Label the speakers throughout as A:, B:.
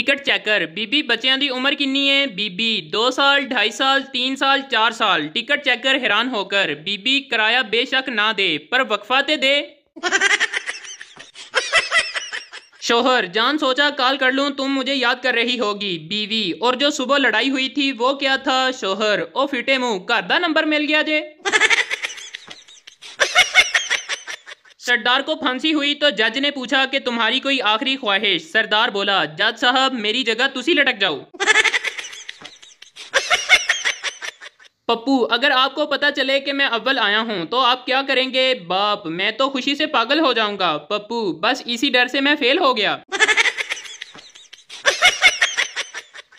A: Ticket checker बीबी बच्चों की उम्र कितनी है? बीबी 2 साल 2.5 साल 3 साल 4 साल। टिकट चेकर हैरान होकर बीबी किराया बेशक ना दे पर वक्फा ते दे। शोहर जान सोचा कॉल कर लूं तुम मुझे याद कर रही होगी। बीवी और जो सुबह लड़ाई हुई थी वो क्या था? शोहर ओ फिटे मुंह घर दा नंबर मिल गया जे। सरदार को फांसी हुई तो जज ने पूछा कि तुम्हारी कोई आखिरी ख्वाहिश? सरदार बोला जज साहब मेरी जगह तुसी लटक जाओ। पप्पू अगर आपको पता चले कि मैं अव्वल आया हूं तो आप क्या करेंगे? बाप मैं तो खुशी से पागल हो जाऊंगा। पप्पू बस इसी डर से मैं फेल हो गया।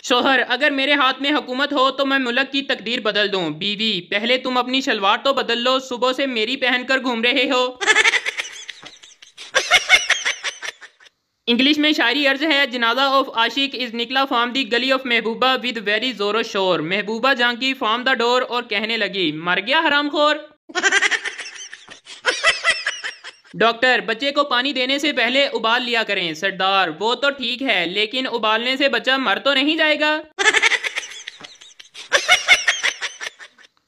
A: शोहर अगर मेरे हाथ में हुकूमत हो तो मैं मुल्क की तकदीर बदल दूं। बीवी पहले तुम अपनी शलवार तो बदल लो, सुबह से मेरी पहनकर घूम रहे हो। इंग्लिश में शायरी अर्ज है जनाजा ऑफ आशिक इज निकला फ्रॉम दी गली ऑफ महबूबा विद वेरी जोरो शोर। महबूबा झांकी फ्रॉम द डोर और कहने लगी मर गया हरामखोर। डॉक्टर बच्चे को पानी देने से पहले उबाल लिया करें। सरदार वो तो ठीक है लेकिन उबालने से बच्चा मर तो नहीं जाएगा।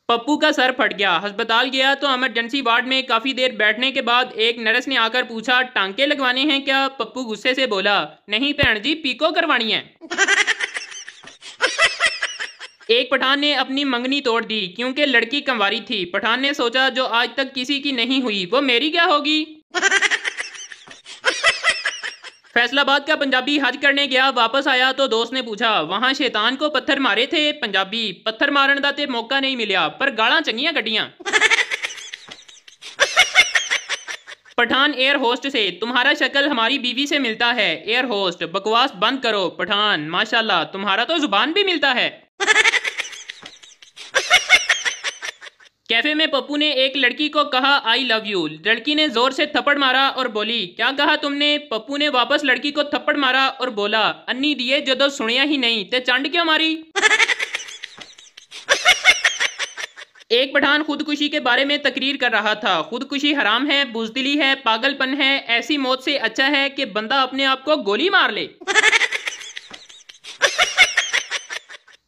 A: पप्पू का सर फट गया, अस्पताल गया तो इमरजेंसी वार्ड में काफी देर बैठने के बाद एक नर्स ने आकर पूछा टांके लगवाने हैं क्या? पप्पू गुस्से से बोला नहीं भैन जी पीको करवानी है। एक पठान ने अपनी मंगनी तोड़ दी क्योंकि लड़की कंवारी थी। पठान ने सोचा जो आज तक किसी की नहीं हुई वो मेरी क्या होगी। फैसलाबाद का पंजाबी हज करने गया, वापस आया तो दोस्त ने पूछा वहां शैतान को पत्थर मारे थे? पंजाबी पत्थर मारन दा ते मौका नहीं मिला पर गालां चंगियां कड्डियां। पठान एयर होस्ट से तुम्हारा शक्ल हमारी बीवी से मिलता है। एयर होस्ट बकवास बंद करो। पठान माशाल्लाह तुम्हारा तो जुबान भी मिलता है। कैफे में पप्पू ने एक लड़की को कहा आई लव यू। लड़की ने जोर से थप्पड़ मारा और बोली क्या कहा तुमने? पप्पू ने वापस लड़की को थप्पड़ मारा और बोला अन्नी दिए जदों सुनिया ही नहीं ते चंड क्यों मारी। एक पठान खुदकुशी के बारे में तकरीर कर रहा था। खुदकुशी हराम है, बुजदिली है, पागलपन है। ऐसी मौत से अच्छा है कि बंदा अपने आप को गोली मार ले।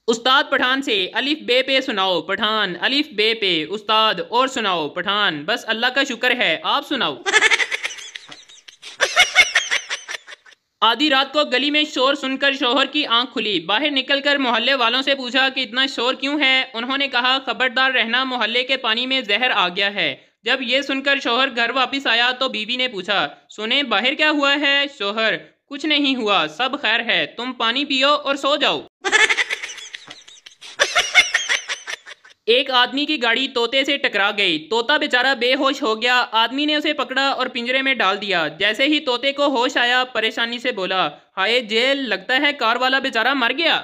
A: उस्ताद पठान से अलिफ बे पे सुनाओ। पठान अलिफ बे पे। उस्ताद और सुनाओ। पठान बस अल्लाह का शुक्र है आप सुनाओ। आधी रात को गली में शोर सुनकर शोहर की आंख खुली। बाहर निकलकर मोहल्ले वालों से पूछा कि इतना शोर क्यों है? उन्होंने कहा खबरदार रहना मोहल्ले के पानी में जहर आ गया है। जब ये सुनकर शोहर घर वापस आया तो बीवी ने पूछा सुने बाहर क्या हुआ है? शोहर कुछ नहीं हुआ सब खैर है, तुम पानी पियो और सो जाओ। एक आदमी की गाड़ी तोते से टकरा गई। तोता बेचारा बेहोश हो गया। आदमी ने उसे पकड़ा और पिंजरे में डाल दिया। जैसे ही तोते को होश आया परेशानी से बोला हाय जेल, लगता है कार वाला बेचारा मर गया।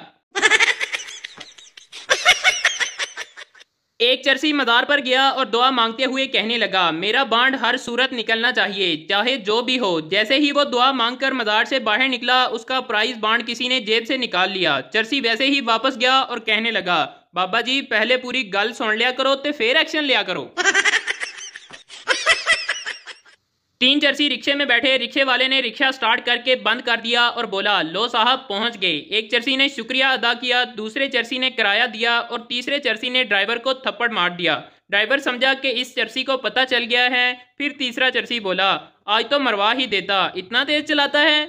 A: एक चरसी मज़ार पर गया और दुआ मांगते हुए कहने लगा मेरा बांड हर सूरत निकलना चाहिए चाहे जो भी हो। जैसे ही वो दुआ मांगकर मज़ार से बाहर निकला उसका प्राइज बांड किसी ने जेब से निकाल लिया। चरसी वैसे ही वापस गया और कहने लगा बाबा जी पहले पूरी गल सुन लिया करो ते फिर एक्शन लिया करो। तीन चरसी रिक्शे में बैठे। रिक्शे वाले ने रिक्शा स्टार्ट करके बंद कर दिया और बोला लो साहब पहुंच गए। एक चरसी ने शुक्रिया अदा किया, दूसरे चरसी ने किराया दिया और तीसरे चरसी ने ड्राइवर को थप्पड़ मार दिया। ड्राइवर समझा कि इस चरसी को पता चल गया है। फिर तीसरा चरसी बोला आज तो मरवा ही देता, इतना तेज चलाता है।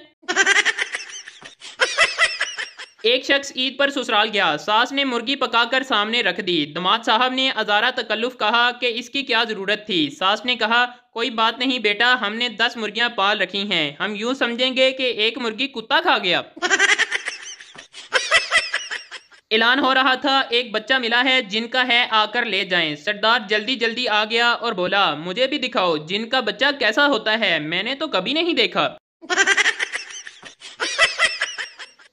A: एक शख्स ईद पर ससुराल गया। सास ने मुर्गी पकाकर सामने रख दी। दामाद साहब ने अजारा तकल्लुफ कहा कि इसकी क्या जरूरत थी। सास ने कहा कोई बात नहीं बेटा, हमने 10 मुर्गियां पाल रखी हैं, हम यूं समझेंगे कि एक मुर्गी कुत्ता खा गया। ऐलान हो रहा था एक बच्चा मिला है, जिनका है आकर ले जाएं। सरदार जल्दी जल्दी आ गया और बोला मुझे भी दिखाओ जिनका बच्चा कैसा होता है, मैंने तो कभी नहीं देखा।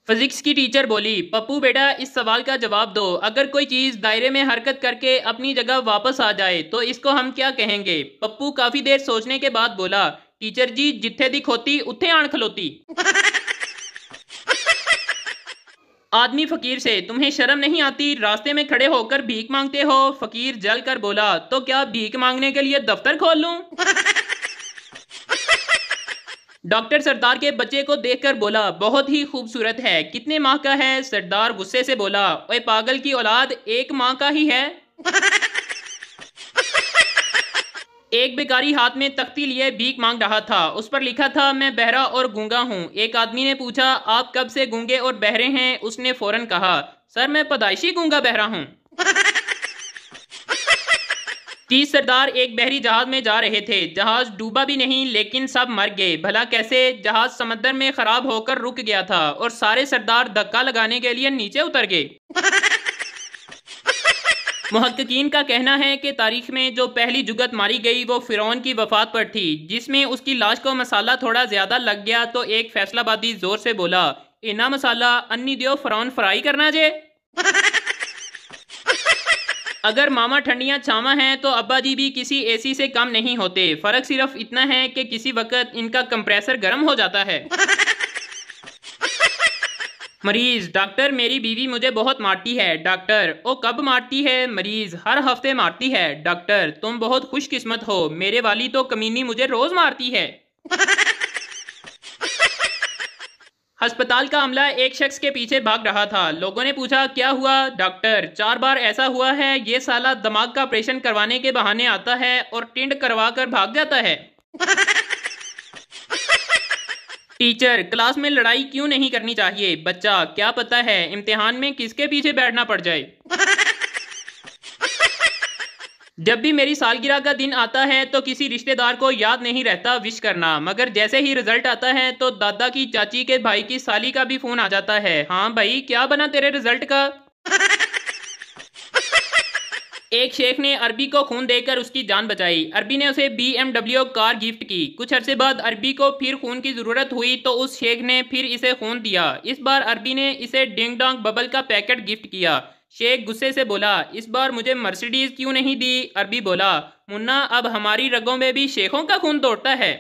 A: फिजिक्स की टीचर बोली पप्पू बेटा इस सवाल का जवाब दो, अगर कोई चीज दायरे में हरकत करके अपनी जगह वापस आ जाए तो इसको हम क्या कहेंगे? पप्पू काफी देर सोचने के बाद बोला टीचर जी जिथे दी खोती उत्थे आण खलोती। आदमी फकीर से तुम्हें शर्म नहीं आती, रास्ते में खड़े होकर भीख मांगते हो? फकीर जल कर बोला तो क्या भीख मांगने के लिए दफ्तर खोल लूं? डॉक्टर सरदार के बच्चे को देखकर बोला, बहुत ही खूबसूरत है, कितने माह का है? सरदार गुस्से से बोला, ओए पागल की औलाद, 1 माह का ही है। एक भिखारी हाथ में तख्ती लिए भीख मांग रहा था। उस पर लिखा था, मैं बहरा और गूंगा हूँ। एक आदमी ने पूछा, आप कब से गूंगे और बहरे हैं? उसने फौरन कहा, सर मैं पैदाइशी गूंगा बहरा हूँ। 30 सरदार एक बहरी जहाज में जा रहे थे। जहाज डूबा भी नहीं, लेकिन सब मर गए। भला कैसे? जहाज समंदर में खराब होकर रुक गया था और सारे सरदार धक्का लगाने के लिए नीचे उतर गए। मुहक्किकीन का कहना है कि तारीख में जो पहली जुगत मारी गई वो फिरौन की वफात पर थी, जिसमें उसकी लाश को मसाला थोड़ा ज्यादा लग गया तो एक फैसलाबादी जोर से बोला, इना मसाला अन्नी दियो फिरौन फ्राई करना जे। अगर मामा ठंडियां छावा हैं तो अब्बा जी भी किसी एसी से कम नहीं होते। फर्क सिर्फ इतना है कि किसी वक्त इनका कंप्रेसर गर्म हो जाता है। मरीज, डॉक्टर मेरी बीवी मुझे बहुत मारती है। डॉक्टर, ओ कब मारती है? मरीज, हर हफ्ते मारती है। डॉक्टर, तुम बहुत खुशकिस्मत हो, मेरे वाली तो कमीनी मुझे रोज मारती है। अस्पताल का अमला एक शख्स के पीछे भाग रहा था। लोगों ने पूछा, क्या हुआ? डॉक्टर, 4 बार ऐसा हुआ है, ये साला दिमाग का ऑपरेशन करवाने के बहाने आता है और टिंड करवा कर भाग जाता है। टीचर, क्लास में लड़ाई क्यों नहीं करनी चाहिए? बच्चा, क्या पता है इम्तिहान में किसके पीछे बैठना पड़ जाए। जब भी मेरी सालगिरह का दिन आता है तो किसी रिश्तेदार को याद नहीं रहता विश करना, मगर जैसे ही रिजल्ट आता है तो दादा की चाची के भाई की साली का भी फोन आ जाता है, हाँ भाई क्या बना तेरे रिजल्ट का। एक शेख ने अरबी को खून देकर उसकी जान बचाई। अरबी ने उसे BMW कार गिफ्ट की। कुछ अरसे बाद अरबी को फिर खून की जरूरत हुई तो उस शेख ने फिर इसे खून दिया। इस बार अरबी ने इसे डिंग डोंग बबल का पैकेट गिफ्ट किया। शेख गुस्से से बोला, इस बार मुझे मर्सिडीज क्यों नहीं दी? अरबी बोला, मुन्ना अब हमारी रगों में भी शेखों का खून दौड़ता है।